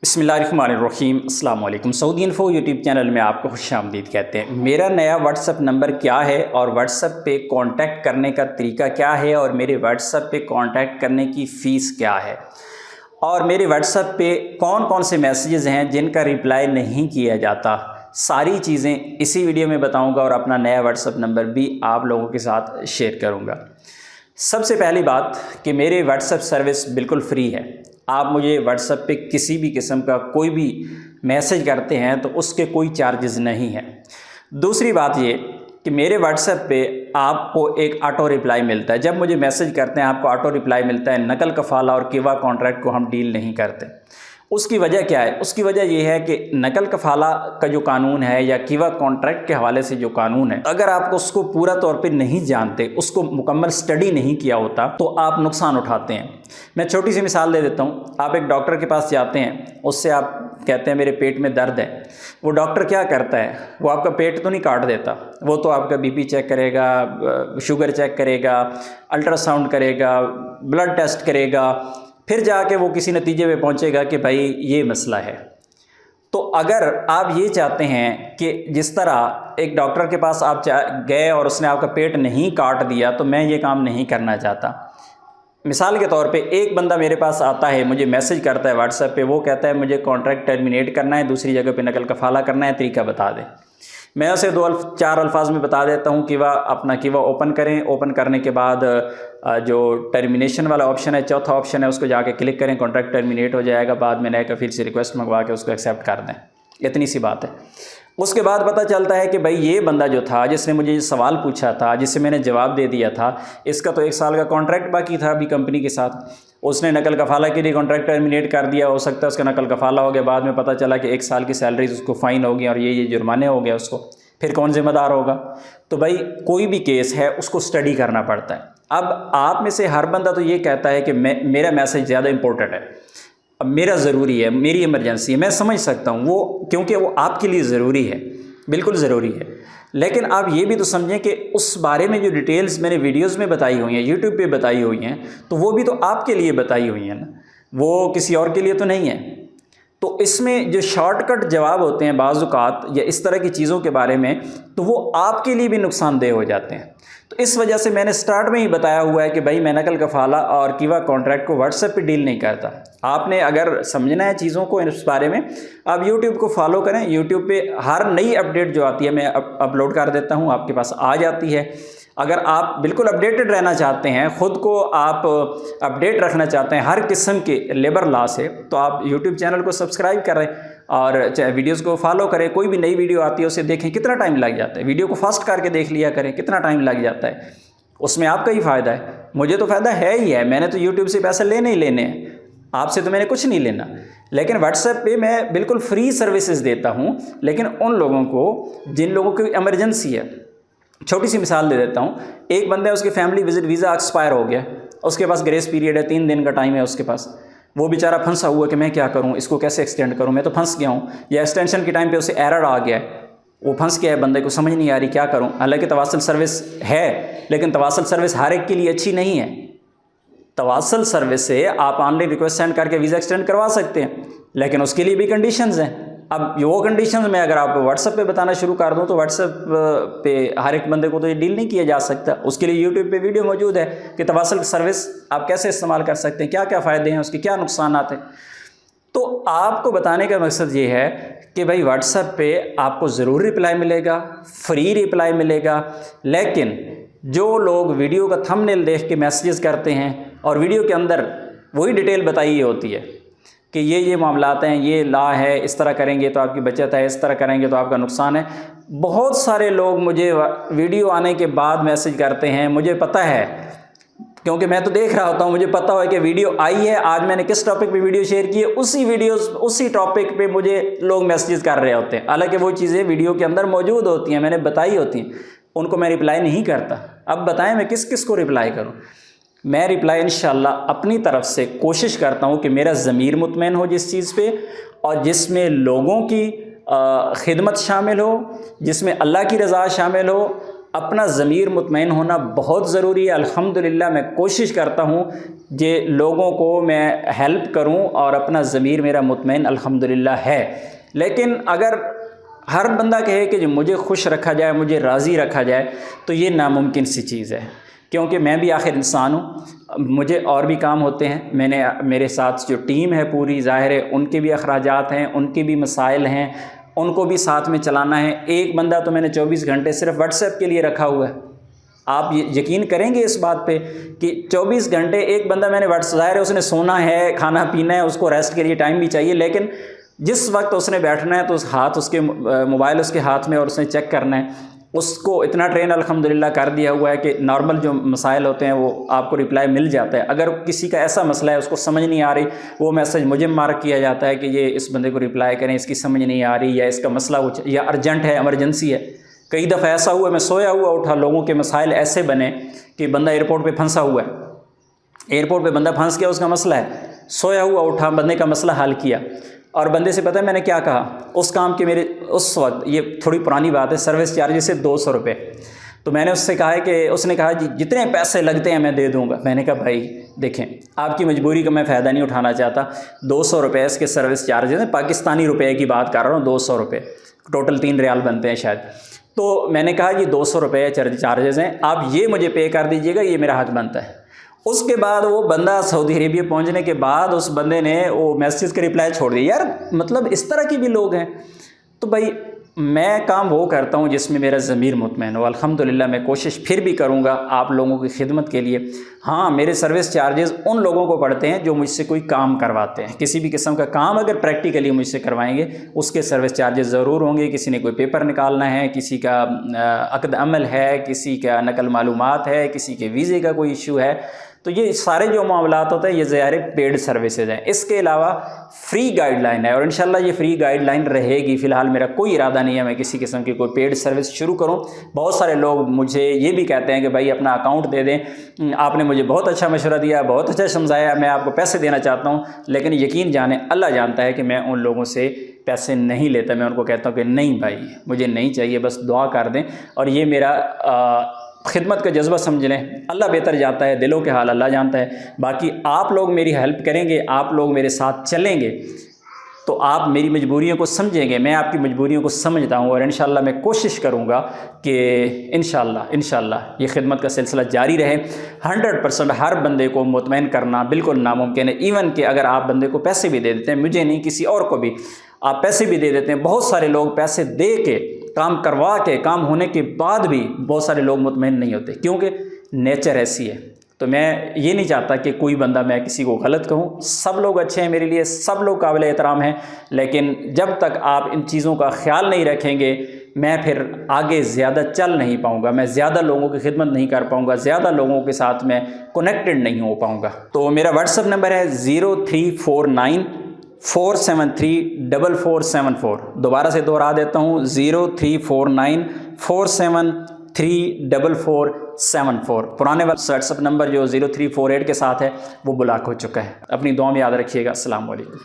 बिस्मिल्लाहिर्रहमानिर्रहीम। अस्सलाम वालेकुम। सऊदी इन्फो यूट्यूब चैनल में आपको खुश आमदीद कहते हैं। मेरा नया व्हाट्सअप नंबर क्या है और व्हाट्सअप पे कांटेक्ट करने का तरीका क्या है और मेरे व्हाट्सअप पे कांटेक्ट करने की फ़ीस क्या है और मेरे व्हाट्सअप पे कौन कौन से मैसेजेस हैं जिनका रिप्लाई नहीं किया जाता, सारी चीज़ें इसी वीडियो में बताऊंगा और अपना नया व्हाट्सअप नंबर भी आप लोगों के साथ शेयर करूंगा। सबसे पहली बात कि मेरे व्हाट्सअप सर्विस बिल्कुल फ्री है। आप मुझे व्हाट्सएप पे किसी भी किस्म का कोई भी मैसेज करते हैं तो उसके कोई चार्जेस नहीं हैं। दूसरी बात ये कि मेरे व्हाट्सएप पे आपको एक ऑटो रिप्लाई मिलता है। जब मुझे मैसेज करते हैं आपको ऑटो रिप्लाई मिलता है। नकल कफ़ाला और किवा कॉन्ट्रैक्ट को हम डील नहीं करते। उसकी वजह क्या है? उसकी वजह यह है कि नकल कफ़ाला का जो कानून है या किवा कॉन्ट्रैक्ट के हवाले से जो कानून है, अगर आप उसको पूरा तौर पे नहीं जानते, उसको मुकम्मल स्टडी नहीं किया होता तो आप नुकसान उठाते हैं। मैं छोटी सी मिसाल दे देता हूँ। आप एक डॉक्टर के पास जाते हैं, उससे आप कहते हैं मेरे पेट में दर्द है। वो डॉक्टर क्या करता है? वो आपका पेट तो नहीं काट देता, वो तो आपका बीपी चेक करेगा, शुगर चेक करेगा, अल्ट्रासाउंड करेगा, ब्लड टेस्ट करेगा, फिर जाके वो किसी नतीजे पे पहुंचेगा कि भाई ये मसला है। तो अगर आप ये चाहते हैं कि जिस तरह एक डॉक्टर के पास आप गए और उसने आपका पेट नहीं काट दिया, तो मैं ये काम नहीं करना चाहता। मिसाल के तौर पे एक बंदा मेरे पास आता है, मुझे मैसेज करता है व्हाट्सएप पे, वो कहता है मुझे कॉन्ट्रैक्ट टर्मिनेट करना है, दूसरी जगह पे नकल कफ़ाला करना है, तरीका बता दें। मैं उसे चार अल्फाज में बता देता हूँ कि वह अपना किवा ओपन करें। ओपन करने के बाद जो टर्मिनेशन वाला ऑप्शन है, चौथा ऑप्शन है, उसको जाके क्लिक करें, कॉन्ट्रैक्ट टर्मिनेट हो जाएगा। बाद में नए कफील से रिक्वेस्ट मंगवा के उसको एक्सेप्ट कर दें। इतनी सी बात है। उसके बाद पता चलता है कि भाई ये बंदा जो था, जिसने मुझे सवाल पूछा था, जिससे मैंने जवाब दे दिया था, इसका तो 1 साल का कॉन्ट्रैक्ट बाकी था अभी कंपनी के साथ। उसने नकल कफ़ाला के लिए कॉन्ट्रैक्ट टर्मिनेट कर दिया। हो सकता है उसका नकल कफ़ाला हो गया, बाद में पता चला कि 1 साल की सैलरी उसको फ़ाइन हो गई और ये जुर्माने हो गया उसको। फिर कौन ज़िम्मेदार होगा? तो भाई कोई भी केस है उसको स्टडी करना पड़ता है। अब आप में से हर बंदा तो ये कहता है कि मेरा मैसेज ज़्यादा इंपॉर्टेंट है, अब मेरा ज़रूरी है, मेरी इमरजेंसी है। मैं समझ सकता हूँ वो, क्योंकि वो आपके लिए ज़रूरी है, बिल्कुल ज़रूरी है। लेकिन आप ये भी तो समझें कि उस बारे में जो डिटेल्स मैंने वीडियोस में बताई हुई हैं, यूट्यूब पे बताई हुई हैं, तो वो भी तो आपके लिए बताई हुई हैं ना, वो किसी और के लिए तो नहीं है। तो इसमें जो शॉर्टकट जवाब होते हैं बाज़ औक़ात या इस तरह की चीज़ों के बारे में, तो वो आपके लिए भी नुकसानदेह हो जाते हैं। तो इस वजह से मैंने स्टार्ट में ही बताया हुआ है कि भाई मैं नकल कफ़ाला और किवा कॉन्ट्रैक्ट को व्हाट्सएप पे डील नहीं करता। आपने अगर समझना है चीज़ों को इस बारे में, आप यूट्यूब को फॉलो करें। यूट्यूब पे हर नई अपडेट जो आती है मैं अपलोड कर देता हूँ, आपके पास आ जाती है। अगर आप बिल्कुल अपडेटेड रहना चाहते हैं, ख़ुद को आप अपडेट रखना चाहते हैं हर किस्म के लेबर लॉ से, तो आप यूट्यूब चैनल को सब्सक्राइब करें और वीडियोस को फॉलो करें। कोई भी नई वीडियो आती है उसे देखें। कितना टाइम लग जाता है? वीडियो को फास्ट करके देख लिया करें, कितना टाइम लग जाता है, उसमें आपका ही फ़ायदा है। मुझे तो फ़ायदा है ही है, मैंने तो यूट्यूब से पैसे लेने ही लेने हैं, आपसे तो मैंने कुछ नहीं लेना। लेकिन व्हाट्सएप पे मैं बिल्कुल फ्री सर्विसेज देता हूँ, लेकिन उन लोगों को जिन लोगों की इमरजेंसी है। छोटी सी मिसाल दे देता हूँ। एक बंदा है, उसकी फैमिली विजिट वीज़ा एक्सपायर हो गया, उसके पास ग्रेस पीरियड है, 3 दिन का टाइम है उसके पास। वो बेचारा फंसा हुआ कि मैं क्या करूँ, इसको कैसे एक्सटेंड करूँ, मैं तो फंस गया हूँ। या एक्सटेंशन के टाइम पे उसे एरर आ गया है, वो फंस गया है, बंदे को समझ नहीं आ रही क्या करूँ। हालांकि तवासल सर्विस है, लेकिन तवासल सर्विस हर एक के लिए अच्छी नहीं है। तवासल सर्विस से आप ऑनलाइन रिक्वेस्ट सेंड करके वीज़ा एक्सटेंड करवा सकते हैं, लेकिन उसके लिए भी कंडीशंस हैं। अब वो कंडीशंस में अगर आप व्हाट्सएप पे बताना शुरू कर दूं तो व्हाट्सएप पे हर एक बंदे को तो ये डील नहीं किया जा सकता। उसके लिए यूट्यूब पे वीडियो मौजूद है कि तवासल सर्विस आप कैसे इस्तेमाल कर सकते हैं, क्या क्या फ़ायदे हैं उसके, क्या नुकसान हैं। तो आपको बताने का मकसद ये है कि भाई व्हाट्सएप पे आपको ज़रूर रिप्लाई मिलेगा, फ्री रिप्लाई मिलेगा। लेकिन जो लोग वीडियो का थंबनेल देख के मैसेजेस करते हैं और वीडियो के अंदर वही डिटेल बताई होती है कि ये मामलात हैं, ये लॉ है, इस तरह करेंगे तो आपकी बचत है, इस तरह करेंगे तो आपका नुकसान है। बहुत सारे लोग मुझे वीडियो आने के बाद मैसेज करते हैं, मुझे पता है क्योंकि मैं तो देख रहा होता हूँ, मुझे पता है कि वीडियो आई है, आज मैंने किस टॉपिक पे वीडियो शेयर की है, उसी टॉपिक पे मुझे लोग मैसेज कर रहे होते हैं। हालांकि वो चीज़ें वीडियो के अंदर मौजूद होती हैं, मैंने बताई होती हैं, उनको मैं रिप्लाई नहीं करता। अब बताएं मैं किस किस को रिप्लाई करूँ? मैं रिप्लाई इंशाल्लाह अपनी तरफ से कोशिश करता हूँ कि मेरा ज़मीर मुतमईन हो जिस चीज़ पे, और जिसमें लोगों की खिदमत शामिल हो, जिसमें अल्लाह की रज़ा शामिल हो, اپنا ضمیر مطمئن ہونا بہت ضروری ہے۔ الحمدللہ میں کوشش کرتا ہوں کہ لوگوں کو میں ہیلپ کروں اور اپنا ضمیر میرا مطمئن الحمدللہ ہے، لیکن اگر ہر بندہ کہے کہ جو مجھے خوش رکھا جائے، مجھے راضی رکھا جائے، تو یہ ناممکن سی چیز ہے، کیونکہ میں بھی آخر انسان ہوں، مجھے اور بھی کام ہوتے ہیں، میرے ساتھ جو ٹیم ہے پوری، ظاہر ہے ان کے بھی اخراجات ہیں، ان کے بھی مسائل ہیں، ان کو بھی ساتھ میں چلانا ہے۔ ایک بندہ تو میں نے 24 گھنٹے صرف واٹس ایپ کے لیے رکھا ہوا ہے۔ آپ یقین کریں گے اس بات پہ کہ 24 گھنٹے ایک بندہ میں نے ظاہر ہے اس نے سونا ہے، کھانا پینا ہے، اس کو ریسٹ کے لیے ٹائم بھی چاہیے، لیکن جس وقت اس نے بیٹھنا ہے تو اس کے موبائل اس کے ہاتھ میں اور اس نے چیک کرنا ہے۔ اس کو اتنا ٹرین الحمدللہ کر دیا ہوا ہے کہ نارمل جو مسائل ہوتے ہیں وہ آپ کو رپلائی مل جاتا ہے۔ اگر کسی کا ایسا مسئلہ ہے اس کو سمجھ نہیں آ رہی، وہ میسج مجھے مارک کیا جاتا ہے کہ یہ اس بندے کو رپلائی کریں، اس کی سمجھ نہیں آ رہی، یا اس کا مسئلہ یا ارجنٹ ہے، ایمرجنسی ہے۔ کئی دفعہ ایسا ہوا میں سویا ہوا اٹھا، لوگوں کے مسائل ایسے بنے کہ بندہ ایئرپورٹ پہ پھنسا ہوا ہے، ایئرپورٹ پہ بندہ پھنس گیا، اس کا مسئلہ ہے، سویا ہوا اٹھا، بندے کا مسئلہ حل کیا، اور بندے سے پتہ ہے میں نے کیا کہا اس کام کے میرے اس وقت، یہ تھوڑی پرانی بات ہے، سروس چارجز سے 200 روپے، تو میں نے اس سے کہا ہے کہ اس نے کہا جی جتنے پیسے لگتے ہیں میں دے دوں گا۔ میں نے کہا بھائی دیکھیں آپ کی مجبوری کا میں فائدہ نہیں اٹھانا چاہتا، 200 روپے اس کے سروس چارجز ہیں، پاکستانی روپے کی بات کر رہا ہوں، 200 روپے ٹوٹل 3 ریال بنتے ہیں شاید۔ تو میں نے کہا جی 200 روپے چارجز ہیں، آپ یہ مجھے پے کر دیجیے گا، یہ میرا حق بنتا ہے۔ اس کے بعد وہ بندہ سعودی عربیہ پہنچنے کے بعد اس بندے نے وہ میسیج کا رپلائی چھوڑ دیا۔ یار مطلب اس طرح کی بھی لوگ ہیں۔ تو بھائی میں کام وہ کرتا ہوں جس میں میرا ضمیر مطمئن ہو، الحمدللہ میں کوشش پھر بھی کروں گا آپ لوگوں کی خدمت کے لیے۔ ہاں میرے سروس چارجز ان لوگوں کو پڑتے ہیں جو مجھ سے کوئی کام کرواتے ہیں، کسی بھی قسم کا کام اگر پریکٹیکلی مجھ سے کروائیں گے اس کے سروس چارجز ضرور ہوں گے۔ کسی نے کوئی پیپر نکالنا ہے، کسی کا عقد عمل ہے، کسی کا نقل معلومات ہے، کسی کے ویزے کا کوئی ایشو ہے، تو یہ سارے جو معاملات ہوتے ہیں یہ ظاہر پیڈ سروسز ہیں۔ اس کے علاوہ فری گائیڈ لائن ہے، اور انشاءاللہ یہ فری گائیڈ لائن رہے گی۔ فی الحال میرا کوئی ارادہ نہیں ہے میں کسی قسم کی کوئی پیڈ سروس شروع کروں۔ بہت سارے لوگ مجھے یہ بھی کہتے ہیں کہ بھائی اپنا اکاؤنٹ دے دیں، آپ نے مجھے بہت اچھا مشورہ دیا، بہت اچھا سمجھایا، میں آپ کو پیسے دینا چاہتا ہوں، لیکن یقین جانیں اللہ جانتا ہے کہ میں ان لوگوں سے پیسے نہیں لیتا۔ میں ان کو کہتا ہوں کہ نہیں بھائی مجھے نہیں چاہیے، بس دعا کر دیں، اور یہ میرا خدمت کا جذبہ سمجھ لیں۔ اللہ بہتر جانتا ہے، دلوں کے حال اللہ جانتا ہے۔ باقی آپ لوگ میری ہیلپ کریں گے، آپ لوگ میرے ساتھ چلیں گے تو آپ میری مجبوریوں کو سمجھیں گے، میں آپ کی مجبوریوں کو سمجھتا ہوں، اور انشاءاللہ میں کوشش کروں گا کہ انشاءاللہ یہ خدمت کا سلسلہ جاری رہے۔ 100% ہر بندے کو مطمئن کرنا بالکل ناممکن ہے، ایون کہ اگر آپ بندے کو پیسے بھی دے دیتے ہیں، مجھے نہیں کسی اور کو بھی آپ پیسے بھی دے دیتے ہیں، بہت سارے لوگ پیسے دے کے کام کروا کے کام ہونے کے بعد بھی بہت سارے لوگ مطمئن نہیں ہوتے، کیونکہ نیچر ایسی ہے۔ تو میں یہ نہیں چاہتا کہ کوئی بندہ میں کسی کو غلط کہوں، سب لوگ اچھے ہیں میرے لیے، سب لوگ قابل احترام ہیں، لیکن جب تک آپ ان چیزوں کا خیال نہیں رکھیں گے میں پھر آگے زیادہ چل نہیں پاؤں گا، میں زیادہ لوگوں کی خدمت نہیں کر پاؤں گا، زیادہ لوگوں کے ساتھ میں کنیکٹڈ نہیں ہو پاؤں گا۔ تو میرا واٹس ایپ نمبر ہے 0349473474۔ دوبارہ سے دوہرا دیتا ہوں 0349473474۔ پرانے واٹس ایپ نمبر جو 0348 کے ساتھ ہے وہ بلاک ہو چکا ہے۔ اپنی دعا میں یاد رکھیے گا۔ السلام علیکم۔